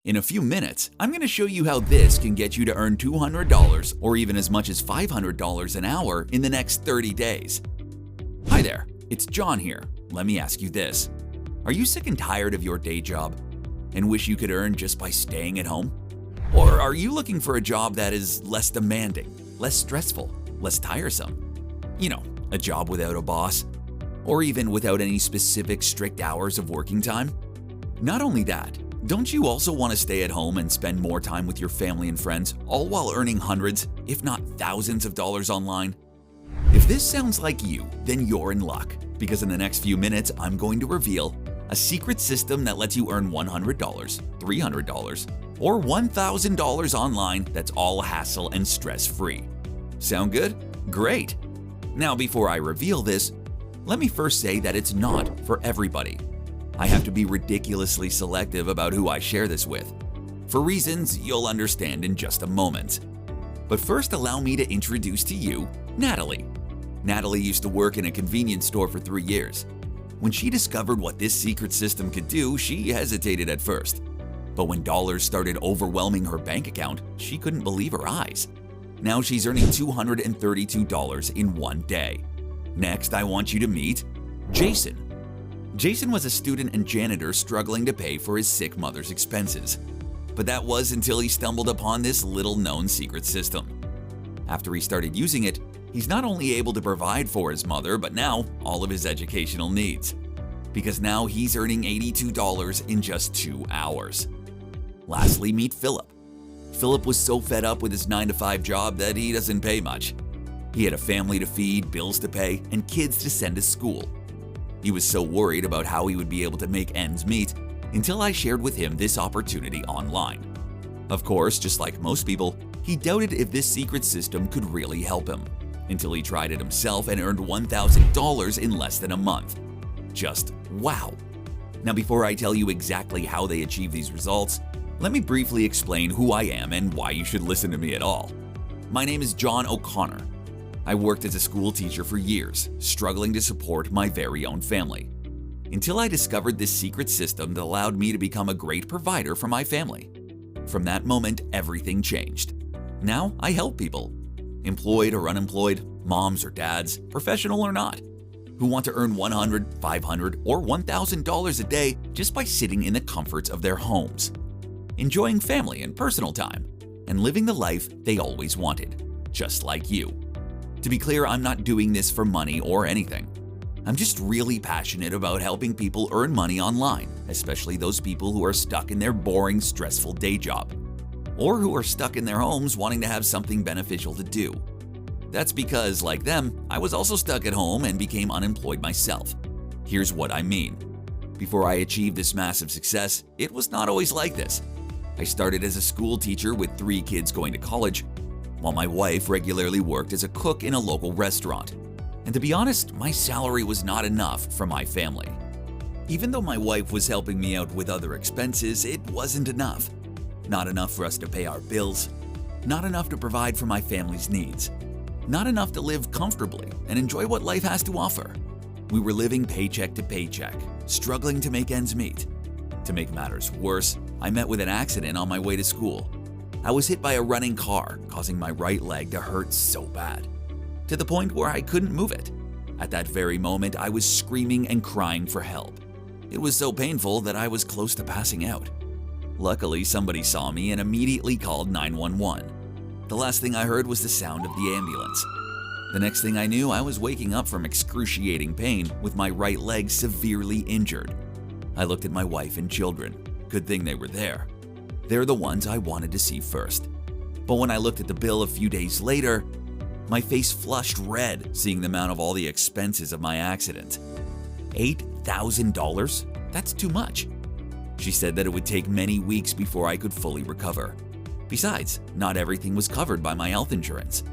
In a few minutes, I'm going to show you how this can get you to earn $200 or even as much as $500 an hour in the next 30 days. Hi there, it's John here. Let me ask you this. Are you sick and tired of your day job and wish you could earn just by staying at home? Or are you looking for a job that is less demanding, less stressful, less tiresome? You know, a job without a boss, or even without any specific strict hours of working time? Not only that, don't you also want to stay at home and spend more time with your family and friends, all while earning hundreds, if not thousands of dollars online? If this sounds like you, then you're in luck, because in the next few minutes, I'm going to reveal a secret system that lets you earn $100, $300, or $1,000 online that's all hassle and stress-free. Sound good? Great! Now, before I reveal this, let me first say that it's not for everybody. I have to be ridiculously selective about who I share this with, for reasons you'll understand in just a moment. But first, allow me to introduce to you Natalie. Natalie used to work in a convenience store for 3 years. When she discovered what this secret system could do, she hesitated at first. But when dollars started overwhelming her bank account, she couldn't believe her eyes. Now she's earning $232 in one day. Next, I want you to meet Jason. Jason was a student and janitor struggling to pay for his sick mother's expenses. But that was until he stumbled upon this little-known secret system. After he started using it, he's not only able to provide for his mother, but now all of his educational needs. Because now he's earning $82 in just 2 hours. Lastly, meet Philip. Philip was so fed up with his 9-to-5 job that he doesn't pay much. He had a family to feed, bills to pay, and kids to send to school. He was so worried about how he would be able to make ends meet until I shared with him this opportunity online. Of course, just like most people, he doubted if this secret system could really help him, until he tried it himself and earned $1,000 in less than a month. Just wow! Now, before I tell you exactly how they achieve these results, let me briefly explain who I am and why you should listen to me at all. My name is John O'Connor. I worked as a school teacher for years, struggling to support my very own family, until I discovered this secret system that allowed me to become a great provider for my family. From that moment, everything changed. Now I help people, employed or unemployed, moms or dads, professional or not, who want to earn $100, $500, or $1,000 a day just by sitting in the comforts of their homes, enjoying family and personal time, and living the life they always wanted, just like you. To be clear, I'm not doing this for money or anything. I'm just really passionate about helping people earn money online, especially those people who are stuck in their boring, stressful day job, or who are stuck in their homes wanting to have something beneficial to do. That's because, like them, I was also stuck at home and became unemployed myself. Here's what I mean. Before I achieved this massive success, it was not always like this. I started as a school teacher with 3 kids going to college, while my wife regularly worked as a cook in a local restaurant. And to be honest, my salary was not enough for my family. Even though my wife was helping me out with other expenses, it wasn't enough. Not enough for us to pay our bills, not enough to provide for my family's needs, not enough to live comfortably and enjoy what life has to offer. We were living paycheck to paycheck, struggling to make ends meet. To make matters worse, I met with an accident on my way to school. I was hit by a running car, causing my right leg to hurt so bad, to the point where I couldn't move it. At that very moment, I was screaming and crying for help. It was so painful that I was close to passing out. Luckily, somebody saw me and immediately called 911. The last thing I heard was the sound of the ambulance. The next thing I knew, I was waking up from excruciating pain with my right leg severely injured. I looked at my wife and children. Good thing they were there. They're the ones I wanted to see first. But when I looked at the bill a few days later, my face flushed red seeing the amount of all the expenses of my accident. $8,000? That's too much. She said that it would take many weeks before I could fully recover. Besides, not everything was covered by my health insurance.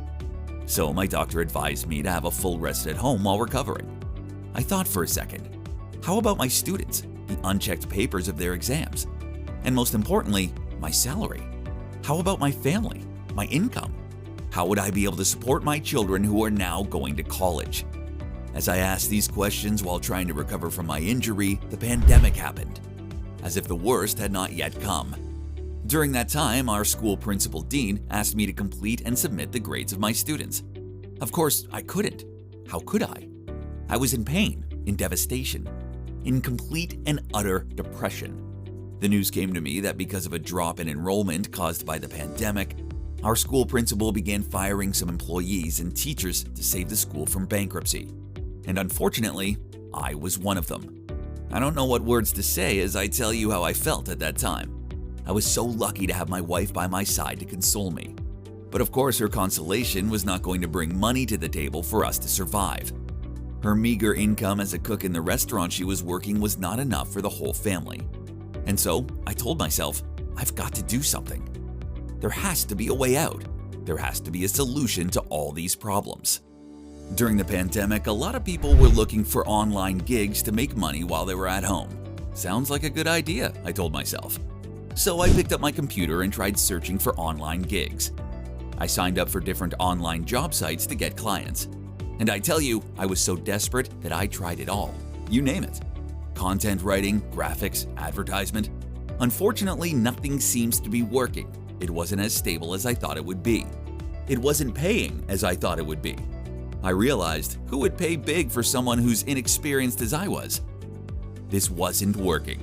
So my doctor advised me to have a full rest at home while recovering. I thought for a second, how about my students, the unchecked papers of their exams? And most importantly, my salary. How about my family, my income? How would I be able to support my children who are now going to college? As I asked these questions while trying to recover from my injury, the pandemic happened. As if the worst had not yet come. During that time, our school principal dean asked me to complete and submit the grades of my students. Of course, I couldn't. How could I? I was in pain, in devastation, in complete and utter depression. The news came to me that because of a drop in enrollment caused by the pandemic, our school principal began firing some employees and teachers to save the school from bankruptcy. And unfortunately, I was one of them. I don't know what words to say as I tell you how I felt at that time. I was so lucky to have my wife by my side to console me. But of course, her consolation was not going to bring money to the table for us to survive. Her meager income as a cook in the restaurant she was working was not enough for the whole family. And so I told myself, I've got to do something. There has to be a way out. There has to be a solution to all these problems. During the pandemic, a lot of people were looking for online gigs to make money while they were at home. Sounds like a good idea, I told myself. So I picked up my computer and tried searching for online gigs. I signed up for different online job sites to get clients. And I tell you, I was so desperate that I tried it all. You name it. Content writing, graphics, advertisement. Unfortunately, nothing seems to be working. It wasn't as stable as I thought it would be. It wasn't paying as I thought it would be. I realized who would pay big for someone who's inexperienced as I was. This wasn't working.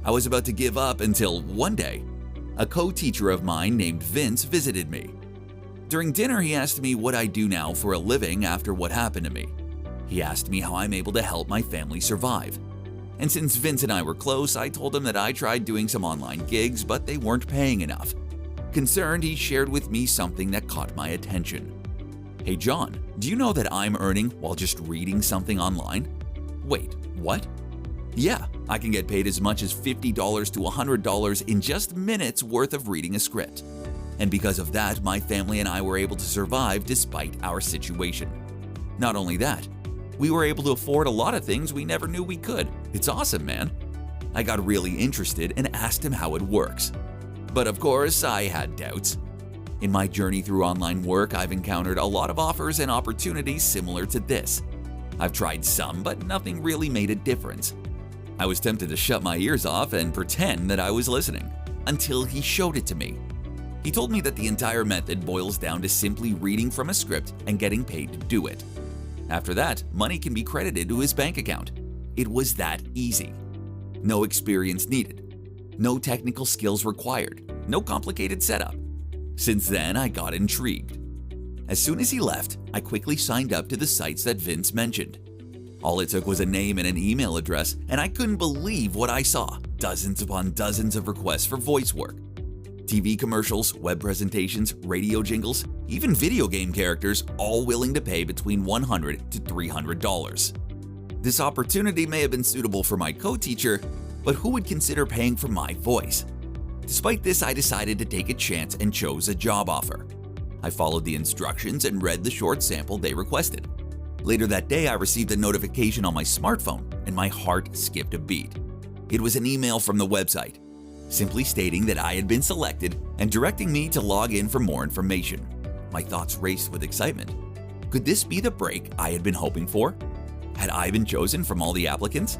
I was about to give up until one day, a co-teacher of mine named Vince visited me. During dinner, he asked me what I do now for a living after what happened to me. He asked me how I'm able to help my family survive. And since Vince and I were close, I told him that I tried doing some online gigs, but they weren't paying enough. Concerned, he shared with me something that caught my attention. Hey John, do you know that I'm earning while just reading something online? Wait, what? Yeah, I can get paid as much as $50 to $100 in just minutes worth of reading a script. And because of that, my family and I were able to survive despite our situation. Not only that, we were able to afford a lot of things we never knew we could. It's awesome, man. I got really interested and asked him how it works. But of course, I had doubts. In my journey through online work, I've encountered a lot of offers and opportunities similar to this. I've tried some, but nothing really made a difference. I was tempted to shut my ears off and pretend that I was listening, until he showed it to me. He told me that the entire method boils down to simply reading from a script and getting paid to do it. After that, money can be credited to his bank account. It was that easy. No experience needed. No technical skills required. No complicated setup. Since then, I got intrigued. As soon as he left, I quickly signed up to the sites that Vince mentioned. All it took was a name and an email address, and I couldn't believe what I saw. Dozens upon dozens of requests for voice work. TV commercials, web presentations, radio jingles, even video game characters, all willing to pay between $100 to $300. This opportunity may have been suitable for my co-teacher, but who would consider paying for my voice? Despite this, I decided to take a chance and chose a job offer. I followed the instructions and read the short sample they requested. Later that day, I received a notification on my smartphone, and my heart skipped a beat. It was an email from the website, simply stating that I had been selected and directing me to log in for more information. My thoughts raced with excitement. Could this be the break I had been hoping for? Had I been chosen from all the applicants?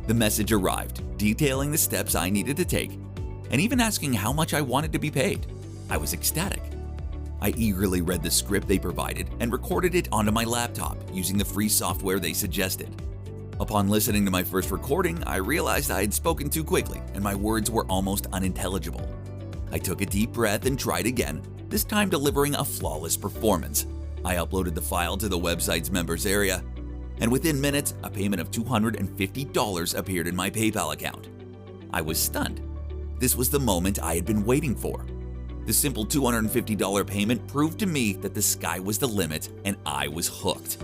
The message arrived, detailing the steps I needed to take, and even asking how much I wanted to be paid. I was ecstatic. I eagerly read the script they provided and recorded it onto my laptop using the free software they suggested. Upon listening to my first recording, I realized I had spoken too quickly and my words were almost unintelligible. I took a deep breath and tried again, this time delivering a flawless performance. I uploaded the file to the website's members area, and within minutes, a payment of $250 appeared in my PayPal account. I was stunned. This was the moment I had been waiting for. The simple $250 payment proved to me that the sky was the limit and I was hooked.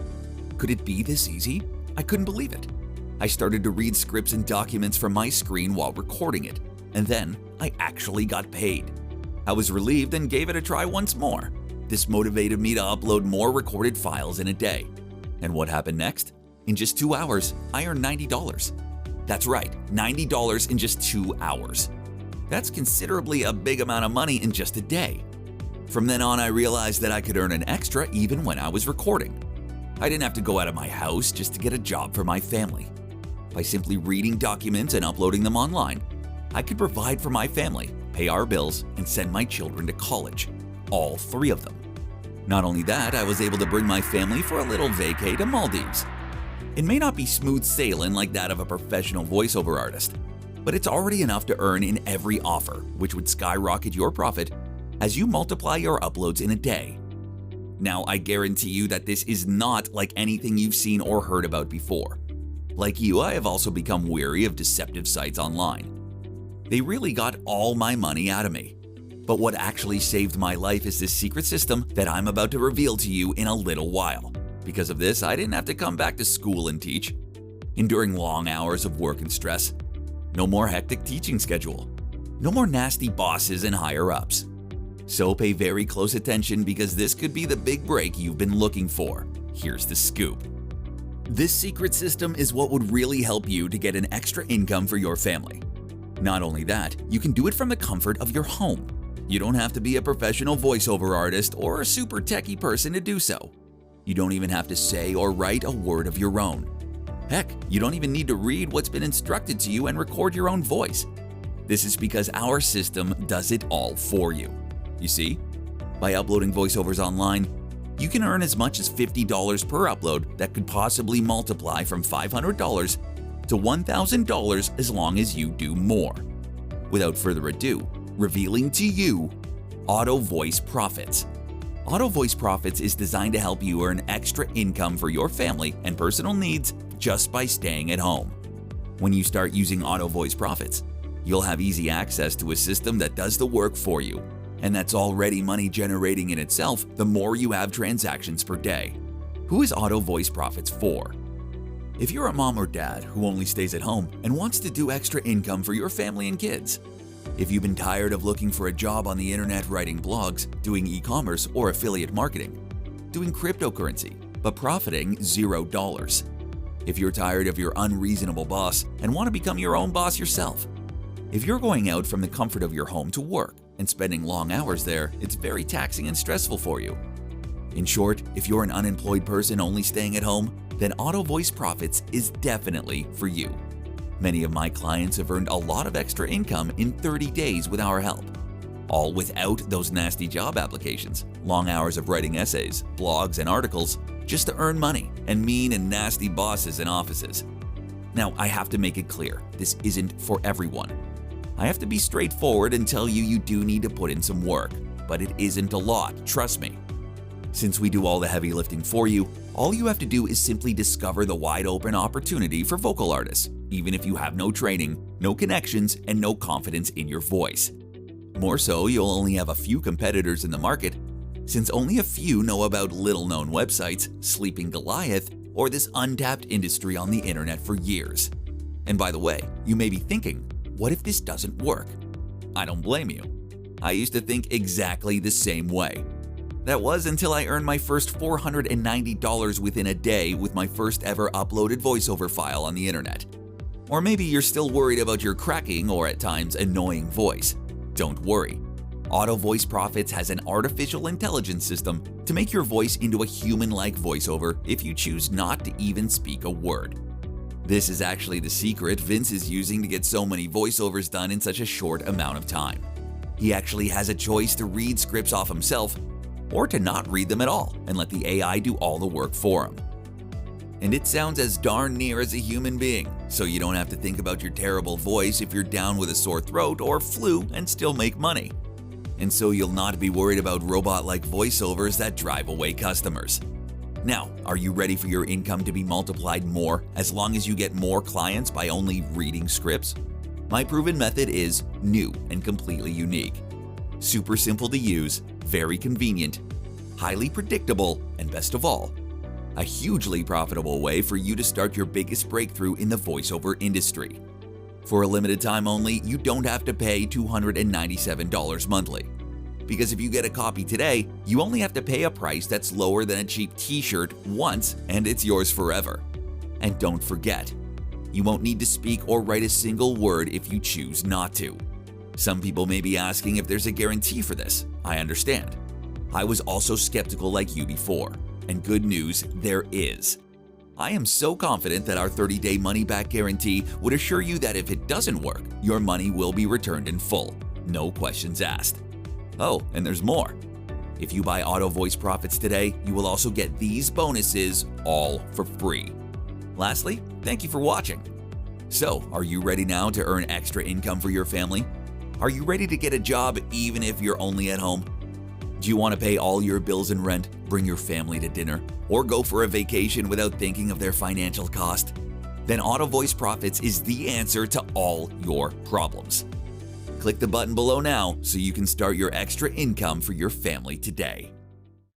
Could it be this easy? I couldn't believe it. I started to read scripts and documents from my screen while recording it, and then I actually got paid. I was relieved and gave it a try once more. This motivated me to upload more recorded files in a day. And what happened next? In just 2 hours, I earned $90. That's right, $90 in just 2 hours. That's considerably a big amount of money in just a day. From then on, I realized that I could earn an extra even when I was recording. I didn't have to go out of my house just to get a job for my family. By simply reading documents and uploading them online, I could provide for my family pay our bills, and send my children to college. All 3 of them. Not only that, I was able to bring my family for a little vacay to Maldives. It may not be smooth sailing like that of a professional voiceover artist, but it's already enough to earn in every offer, which would skyrocket your profit as you multiply your uploads in a day. Now, I guarantee you that this is not like anything you've seen or heard about before. Like you, I have also become weary of deceptive sites online. They really got all my money out of me. But what actually saved my life is this secret system that I'm about to reveal to you in a little while. Because of this, I didn't have to come back to school and teach, enduring long hours of work and stress. No more hectic teaching schedule. No more nasty bosses and higher-ups. So pay very close attention because this could be the big break you've been looking for. Here's the scoop. This secret system is what would really help you to get an extra income for your family. Not only that, you can do it from the comfort of your home. You don't have to be a professional voiceover artist or a super techie person to do so. You don't even have to say or write a word of your own. Heck, you don't even need to read what's been instructed to you and record your own voice. This is because our system does it all for you. You see, by uploading voiceovers online, you can earn as much as $50 per upload that could possibly multiply from $500 to $1,000 as long as you do more. Without further ado, revealing to you AutoVoiceProfits. AutoVoiceProfits is designed to help you earn extra income for your family and personal needs just by staying at home. When you start using AutoVoiceProfits, you'll have easy access to a system that does the work for you, and that's already money generating in itself the more you have transactions per day. Who is AutoVoiceProfits for? If you're a mom or dad who only stays at home and wants to do extra income for your family and kids, if you've been tired of looking for a job on the internet writing blogs, doing e-commerce or affiliate marketing, doing cryptocurrency, but profiting $0, if you're tired of your unreasonable boss and want to become your own boss yourself, if you're going out from the comfort of your home to work and spending long hours there, it's very taxing and stressful for you. In short, if you're an unemployed person only staying at home, then AutoVoiceProfits is definitely for you. Many of my clients have earned a lot of extra income in 30 days with our help, all without those nasty job applications, long hours of writing essays, blogs, and articles just to earn money, and mean and nasty bosses in offices. Now, I have to make it clear, this isn't for everyone. I have to be straightforward and tell you you do need to put in some work, but it isn't a lot, trust me. Since we do all the heavy lifting for you, all you have to do is simply discover the wide open opportunity for vocal artists, even if you have no training, no connections, and no confidence in your voice. More so, you'll only have a few competitors in the market, since only a few know about little-known websites, Sleeping Goliath, or this untapped industry on the internet for years. And by the way, you may be thinking, what if this doesn't work? I don't blame you. I used to think exactly the same way. That was until I earned my first $490 within a day with my first ever uploaded voiceover file on the internet. Or maybe you're still worried about your cracking or at times annoying voice. Don't worry. AutoVoiceProfits has an artificial intelligence system to make your voice into a human-like voiceover if you choose not to even speak a word. This is actually the secret Vince is using to get so many voiceovers done in such a short amount of time. He actually has a choice to read scripts off himself or to not read them at all and let the AI do all the work for him. And it sounds as darn near as a human being, so you don't have to think about your terrible voice if you're down with a sore throat or flu and still make money. And so you'll not be worried about robot-like voiceovers that drive away customers. Now, are you ready for your income to be multiplied more as long as you get more clients by only reading scripts? My proven method is new and completely unique. Super simple to use, very convenient, highly predictable, and best of all, a hugely profitable way for you to start your biggest breakthrough in the voiceover industry. For a limited time only, you don't have to pay $297 monthly. Because if you get a copy today, you only have to pay a price that's lower than a cheap t-shirt once and it's yours forever. And don't forget, you won't need to speak or write a single word if you choose not to. Some people may be asking if there's a guarantee for this. I understand. I was also skeptical like you before. And good news, there is. I am so confident that our 30-day money-back guarantee would assure you that if it doesn't work, your money will be returned in full. no questions asked. Oh, and there's more. If you buy AutoVoiceProfits today, you will also get these bonuses all for free. Lastly, thank you for watching. So, are you ready now to earn extra income for your family? Are you ready to get a job even if you're only at home? Do you want to pay all your bills and rent, bring your family to dinner, or go for a vacation without thinking of their financial cost? Then AutoVoiceProfits is the answer to all your problems. Click the button below now so you can start your extra income for your family today.